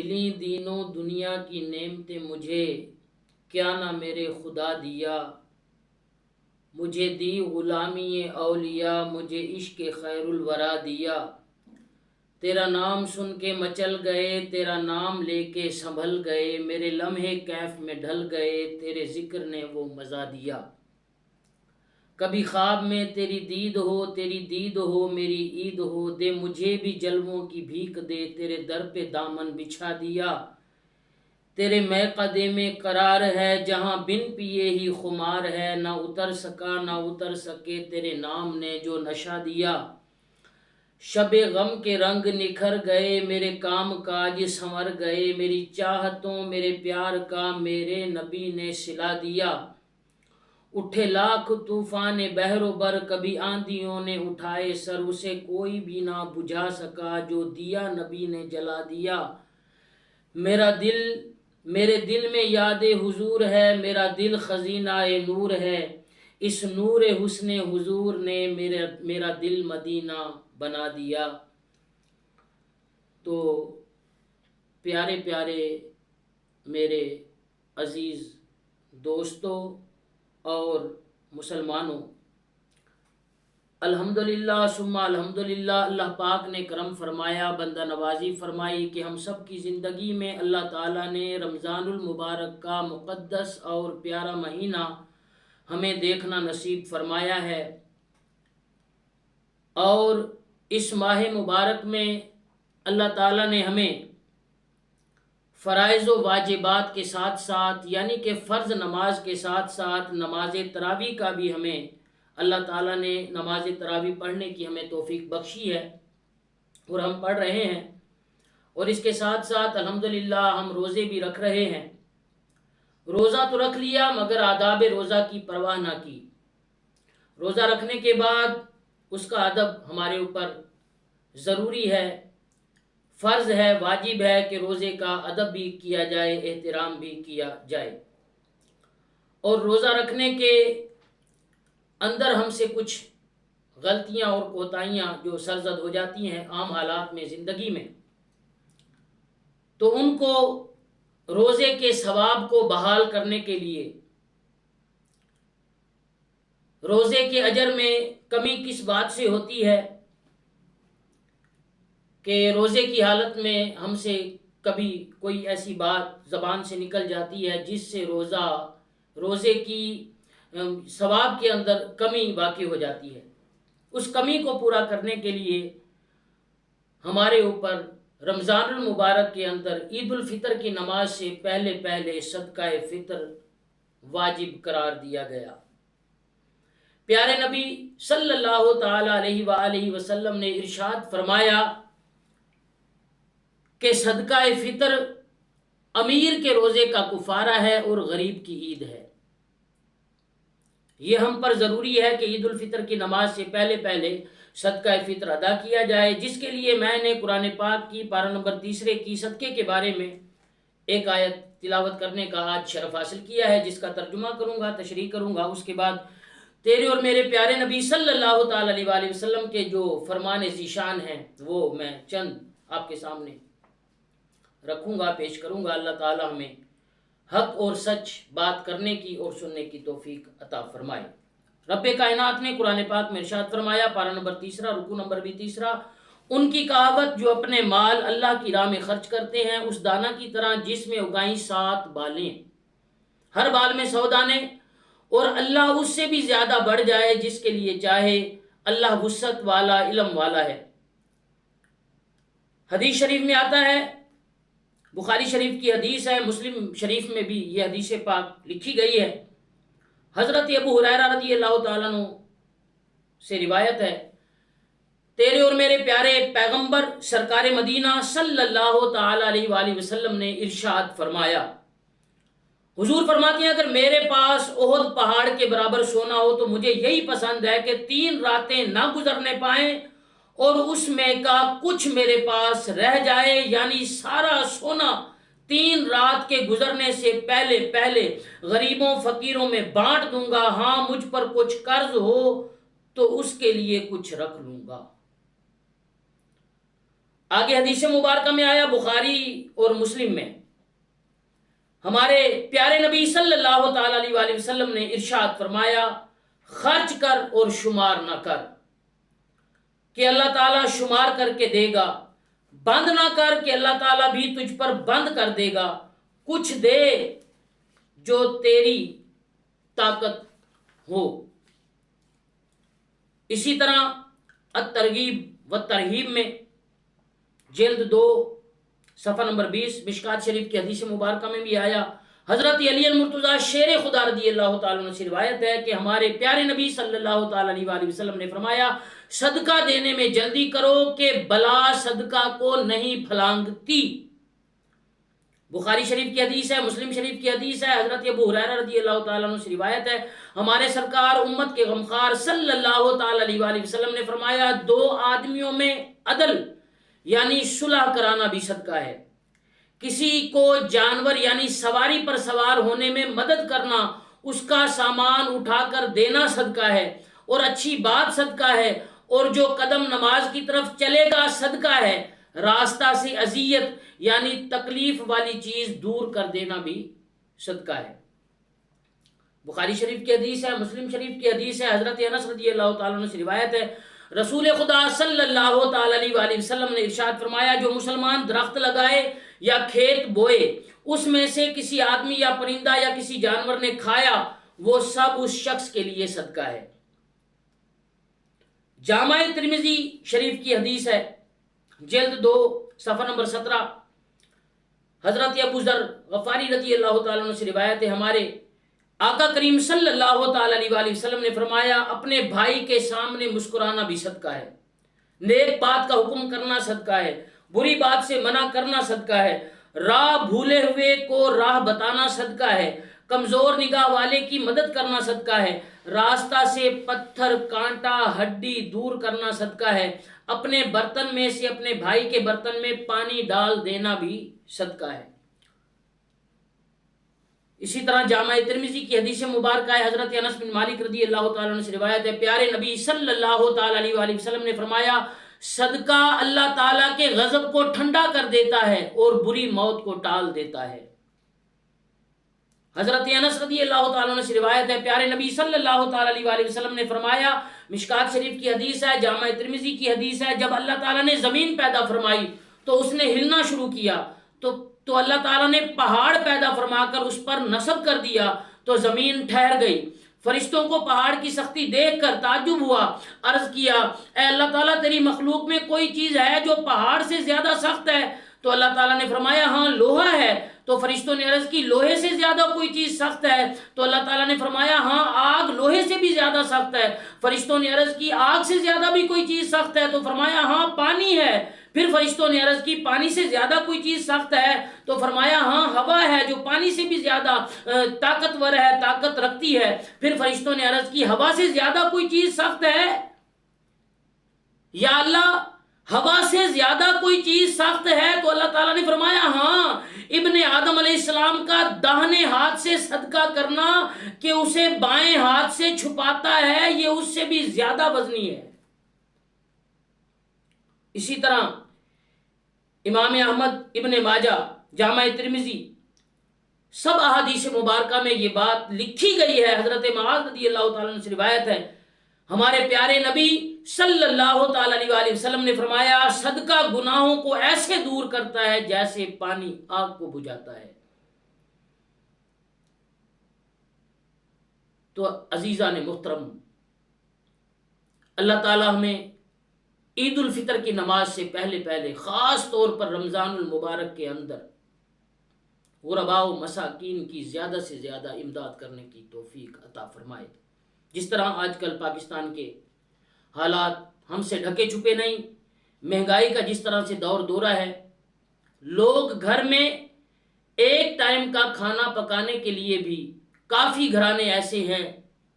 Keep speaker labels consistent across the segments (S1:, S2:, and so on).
S1: ملی دینوں دنیا کی نعمتیں مجھے، کیا نہ میرے خدا دیا۔ مجھے دی غلامی اولیاء، مجھے عشق خیر الورا دیا۔ تیرا نام سن کے مچل گئے، تیرا نام لے کے سنبھل گئے، میرے لمحے کیف میں ڈھل گئے، تیرے ذکر نے وہ مزہ دیا۔ کبھی خواب میں تیری دید ہو، تیری دید ہو میری عید ہو، دے مجھے بھی جلووں کی بھیک دے، تیرے در پہ دامن بچھا دیا۔ تیرے میقدے میں قرار ہے، جہاں بن پیے ہی خمار ہے، نہ اتر سکا نہ اتر سکے تیرے نام نے جو نشہ دیا۔ شب غم کے رنگ نکھر گئے، میرے کام کاج سنور گئے، میری چاہتوں میرے پیار کا میرے نبی نے صلہ دیا۔ اٹھے لاکھ طوفان بحر و بر، کبھی آندھیوں نے اٹھائے سر، اسے کوئی بھی نہ بجھا سکا جو دیا نبی نے جلا دیا۔ میرے دل میں یاد حضور ہے، میرا دل خزینہ نور ہے، اس نور حسن حضور نے میرا دل مدینہ بنا دیا۔ تو پیارے پیارے میرے عزیز دوستوں اور مسلمانوں، الحمدللہ ثم الحمدللہ، اللہ پاک نے کرم فرمایا، بندہ نوازی فرمائی کہ ہم سب کی زندگی میں اللہ تعالیٰ نے رمضان المبارک کا مقدس اور پیارا مہینہ ہمیں دیکھنا نصیب فرمایا ہے۔ اور اس ماہ مبارک میں اللہ تعالیٰ نے ہمیں فرائض و واجبات کے ساتھ ساتھ، یعنی کہ فرض نماز کے ساتھ ساتھ نماز تراویح کا بھی ہمیں اللہ تعالیٰ نے نماز تراویح پڑھنے کی ہمیں توفیق بخشی ہے اور ہم پڑھ رہے ہیں۔ اور اس کے ساتھ ساتھ الحمدللہ ہم روزے بھی رکھ رہے ہیں۔ روزہ تو رکھ لیا مگر آداب روزہ کی پرواہ نہ کی۔ روزہ رکھنے کے بعد اس کا ادب ہمارے اوپر ضروری ہے، فرض ہے، واجب ہے کہ روزے کا ادب بھی کیا جائے، احترام بھی کیا جائے۔ اور روزہ رکھنے کے اندر ہم سے کچھ غلطیاں اور کوتاہیاں جو سرزد ہو جاتی ہیں عام حالات میں زندگی میں، تو ان کو روزے کے ثواب کو بحال کرنے کے لیے، روزے کے اجر میں کمی کس بات سے ہوتی ہے کہ روزے کی حالت میں ہم سے کبھی کوئی ایسی بات زبان سے نکل جاتی ہے جس سے روزے کی ثواب کے اندر کمی واقع ہو جاتی ہے۔ اس کمی کو پورا کرنے کے لیے ہمارے اوپر رمضان المبارک کے اندر عید الفطر کی نماز سے پہلے صدقہ فطر واجب قرار دیا گیا۔ پیارے نبی صلی اللہ تعالی علیہ وآلہ وسلم نے ارشاد فرمایا کہ صدقہ فطر امیر کے روزے کا کفارہ ہے اور غریب کی عید ہے۔ یہ ہم پر ضروری ہے کہ عید الفطر کی نماز سے پہلے صدقہ فطر ادا کیا جائے، جس کے لیے میں نے قرآن پاک کی پارہ نمبر 3 کی صدقے کے بارے میں ایک آیت تلاوت کرنے کا آج شرف حاصل کیا ہے، جس کا ترجمہ کروں گا، تشریح کروں گا۔ اس کے بعد تیرے اور میرے پیارے نبی صلی اللہ تعالی علیہ وآلہ وسلم کے جو فرمان ذیشان ہیں وہ میں چند آپ کے سامنے رکھوں گا، پیش کروں گا۔ اللہ تعالی ہمیں حق اور سچ بات کرنے کی اور سننے کی توفیق عطا فرمائے۔ رب کائنات نے قرآن پاک میں ارشاد فرمایا، پارہ نمبر 3، رکوع نمبر بھی 3، ان کی کہاوت جو اپنے مال اللہ کی راہ میں خرچ کرتے ہیں اس دانہ کی طرح جس میں اگائیں 7 بالیں، ہر بال میں 100 دانے، اور اللہ اس سے بھی زیادہ بڑھ جائے جس کے لیے چاہے، اللہ وسعت والا علم والا ہے۔ حدیث شریف میں آتا ہے، بخاری شریف کی حدیث ہے، مسلم شریف میں بھی یہ حدیث پاک لکھی گئی ہے۔ حضرت ابو ہریرہ رضی اللہ تعالیٰ عنہ سے روایت ہے، تیرے اور میرے پیارے پیغمبر سرکار مدینہ صلی اللہ تعالی علیہ وآلہ وسلم نے ارشاد فرمایا، حضور فرماتے ہیں اگر میرے پاس احد پہاڑ کے برابر سونا ہو تو مجھے یہی پسند ہے کہ 3 راتیں نہ گزرنے پائیں اور اس میں کا کچھ میرے پاس رہ جائے، یعنی سارا سونا 3 رات کے گزرنے سے پہلے غریبوں فقیروں میں بانٹ دوں گا، ہاں مجھ پر کچھ قرض ہو تو اس کے لیے کچھ رکھ لوں گا۔ آگے حدیث مبارکہ میں آیا بخاری اور مسلم میں، ہمارے پیارے نبی صلی اللہ تعالی علیہ وآلہ وسلم نے ارشاد فرمایا خرچ کر اور شمار نہ کر، کہ اللہ تعالیٰ شمار کر کے دے گا، بند نہ کر کہ اللہ تعالیٰ بھی تجھ پر بند کر دے گا، کچھ دے جو تیری طاقت ہو۔ اسی طرح الترغیب و ترہیب میں جلد 2 صفحہ نمبر 20 مشکات شریف کی حدیث مبارکہ میں بھی آیا، حضرت علی المرتضیٰ شیر خدا رضی اللہ تعالیٰ عنہ سے روایت ہے کہ ہمارے پیارے نبی صلی اللہ تعالیٰ علیہ وآلہ وسلم نے فرمایا صدقہ دینے میں جلدی کرو کہ بلا صدقہ کو نہیں پھلانگتی۔ بخاری شریف کی حدیث ہے، مسلم شریف کی حدیث ہے، حضرت ابو ہریرہ رضی اللہ تعالیٰ عنہ سے روایت ہے، ہمارے سرکار امت کے غمخوار صلی اللہ تعالیٰ علیہ وآلہ وسلم نے فرمایا 2 آدمیوں میں عدل یعنی صلح کرانا بھی صدقہ ہے، کسی کو جانور یعنی سواری پر سوار ہونے میں مدد کرنا، اس کا سامان اٹھا کر دینا صدقہ ہے اور اچھی بات صدقہ ہے، اور جو قدم نماز کی طرف چلے گا صدقہ ہے، راستہ سے اذیت یعنی تکلیف والی چیز دور کر دینا بھی صدقہ ہے۔ بخاری شریف کی حدیث ہے، مسلم شریف کی حدیث ہے، حضرت انس رضی اللہ تعالیٰ عنہ سے روایت ہے، رسول خدا صلی اللہ تعالیٰ علیہ وآلہ وسلم نے ارشاد فرمایا جو مسلمان درخت لگائے یا کھیت بوئے، اس میں سے کسی آدمی یا پرندہ یا کسی جانور نے کھایا، وہ سب اس شخص کے لیے صدقہ ہے۔ جامع ترمذی شریف کی حدیث ہے، جلد 2 صفحہ نمبر 17، حضرت ابو ذر غفاری رضی اللہ تعالیٰ عنہ سے روایت ہے، ہمارے آقا کریم صلی اللہ تعالیٰ علیہ وآلہ وسلم نے فرمایا اپنے بھائی کے سامنے مسکرانا بھی صدقہ ہے، نیک بات کا حکم کرنا صدقہ ہے، بری بات سے منع کرنا صدقہ ہے، راہ بھولے ہوئے کو راہ بتانا صدقہ ہے، کمزور نگاہ والے کی مدد کرنا صدقہ ہے، راستہ سے پتھر کانٹا ہڈی دور کرنا صدقہ ہے، اپنے برتن میں سے اپنے بھائی کے برتن میں پانی ڈال دینا بھی صدقہ ہے۔ اسی طرح جامع ترمذی کی حدیث مبارکہ ہے، حضرت انس بن مالک رضی اللہ تعالیٰ عنہ سے روایت ہے، پیارے نبی صلی اللہ تعالیٰ علیہ وآلہ وسلم نے فرمایا صدقہ اللہ تعالیٰ کے غضب کو ٹھنڈا کر دیتا ہے اور بری موت کو ٹال دیتا ہے۔ حضرت انس رضی اللہ تعالیٰ عنہ سے روایت ہے، پیارے نبی صلی اللہ تعالیٰ علیہ وآلہ وسلم نے فرمایا، مشکات شریف کی حدیث ہے، جامع ترمذی کی حدیث ہے، جب اللہ تعالیٰ نے زمین پیدا فرمائی تو اس نے ہلنا شروع کیا، تو اللہ تعالیٰ نے پہاڑ پیدا فرما کر اس پر نصب کر دیا تو زمین ٹھہر گئی۔ فرشتوں کو پہاڑ کی سختی دیکھ کر تعجب ہوا، عرض کیا اے اللہ تعالیٰ تیری مخلوق میں کوئی چیز ہے جو پہاڑ سے زیادہ سخت ہے؟ تو اللہ تعالیٰ نے فرمایا ہاں لوہا ہے۔ تو فرشتوں نے عرض کی لوہے سے زیادہ کوئی چیز سخت ہے؟ تو اللہ تعالیٰ نے فرمایا ہاں آگ لوہے سے بھی زیادہ سخت ہے۔ فرشتوں نے عرض کی آگ سے زیادہ بھی کوئی چیز سخت ہے؟ تو فرمایا ہاں پانی ہے۔ پھر فرشتوں نے عرض کی پانی سے زیادہ کوئی چیز سخت ہے؟ تو فرمایا ہاں ہوا ہے جو پانی سے بھی زیادہ طاقتور ہے، طاقت رکھتی ہے۔ پھر فرشتوں نے عرض کی ہوا سے زیادہ کوئی چیز سخت ہے؟ یا اللہ ہوا سے زیادہ کوئی چیز سخت ہے؟ تو اللہ تعالیٰ نے فرمایا ہاں ابن آدم علیہ السلام کا داہنے ہاتھ سے صدقہ کرنا کہ اسے بائیں ہاتھ سے چھپاتا ہے، یہ اس سے بھی زیادہ وزنی ہے۔ اسی طرح امام احمد، ابن ماجہ، جامع ترمذی، سب احادیث مبارکہ میں یہ بات لکھی گئی ہے۔ حضرت معاذ رضی اللہ تعالیٰ عنہ سے روایت ہے، ہمارے پیارے نبی صلی اللہ تعالیٰ علیہ وآلہ وسلم نے فرمایا صدقہ گناہوں کو ایسے دور کرتا ہے جیسے پانی آگ کو بجھاتا ہے۔ تو عزیزان محترم، اللہ تعالیٰ ہمیں عید الفطر کی نماز سے پہلے خاص طور پر رمضان المبارک کے اندر غرباء و مساکین کی زیادہ سے زیادہ امداد کرنے کی توفیق عطا فرمائے۔ جس طرح آج کل پاکستان کے حالات ہم سے ڈھکے چھپے نہیں، مہنگائی کا جس طرح سے دور دورہ ہے، لوگ گھر میں ایک ٹائم کا کھانا پکانے کے لیے بھی کافی گھرانے ایسے ہیں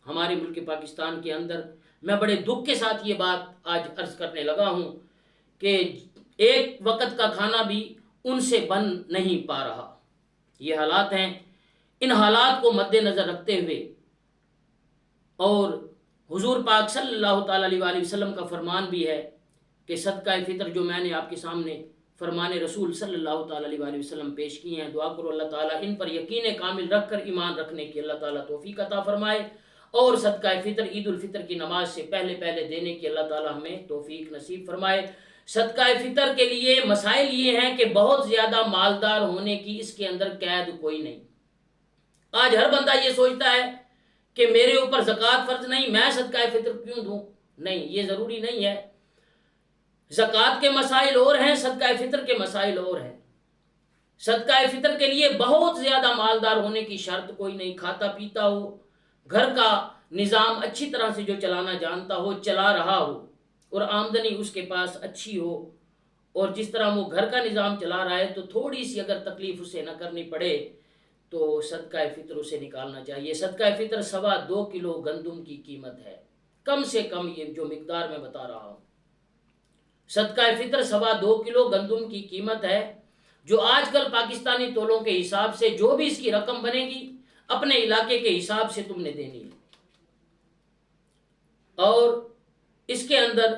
S1: ہمارے ملک پاکستان کے اندر۔ میں بڑے دکھ کے ساتھ یہ بات آج عرض کرنے لگا ہوں کہ ایک وقت کا کھانا بھی ان سے بن نہیں پا رہا۔ یہ حالات ہیں، ان حالات کو مد نظر رکھتے ہوئے اور حضور پاک صلی اللہ تعالیٰ علیہ وآلہ وسلم کا فرمان بھی ہے کہ صدقہ فطر جو میں نے آپ کے سامنے فرمان رسول صلی اللہ تعالیٰ علیہ وسلم پیش کی ہیں، دعا کرو اللہ تعالیٰ ان پر یقین کامل رکھ کر ایمان رکھنے کی اللہ تعالیٰ توفیق عطا فرمائے، اور صدقہ فطر عید الفطر کی نماز سے پہلے پہلے دینے کی اللہ تعالیٰ ہمیں توفیق نصیب فرمائے۔ صدقہ فطر کے لیے مسائل یہ ہیں کہ بہت زیادہ مالدار ہونے کی اس کے اندر قید کوئی نہیں۔ آج ہر بندہ یہ سوچتا ہے کہ میرے اوپر زکوٰۃ فرض نہیں، میں صدقہ فطر کیوں دوں؟ نہیں، یہ ضروری نہیں ہے۔ زکوٰۃ کے مسائل اور ہیں، صدقہ فطر کے مسائل اور ہیں۔ صدقہ فطر کے لیے بہت زیادہ مالدار ہونے کی شرط کوئی نہیں، کھاتا پیتا ہو، گھر کا نظام اچھی طرح سے جو چلانا جانتا ہو، چلا رہا ہو، اور آمدنی اس کے پاس اچھی ہو، اور جس طرح وہ گھر کا نظام چلا رہا ہے تو تھوڑی سی اگر تکلیف اسے نہ کرنی پڑے تو صدقہ فطر اسے نکالنا چاہیے۔ صدقہ فطر 2.25 کلو گندم کی قیمت ہے، کم سے کم یہ جو مقدار میں بتا رہا ہوں۔ صدقہ فطر 2.25 کلو گندم کی قیمت ہے، جو آج کل پاکستانی تولوں کے حساب سے جو بھی اس کی رقم بنے گی اپنے علاقے کے حساب سے تم نے دینی ہے، اور اس کے اندر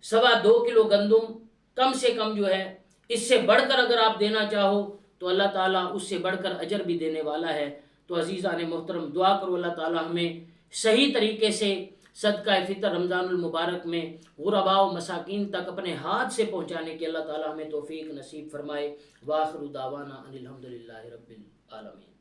S1: 2.25 کلو گندم کم سے کم جو ہے، اس سے بڑھ کر اگر آپ دینا چاہو تو اللہ تعالیٰ اس سے بڑھ کر اجر بھی دینے والا ہے۔ تو عزیزان محترم، دعا کرو اللہ تعالیٰ ہمیں صحیح طریقے سے صدقہ فطر رمضان المبارک میں غرباء و مساکین تک اپنے ہاتھ سے پہنچانے کی اللہ تعالیٰ ہمیں توفیق نصیب فرمائے۔ وآخر دعوانا ان الحمدللہ رب العالمین۔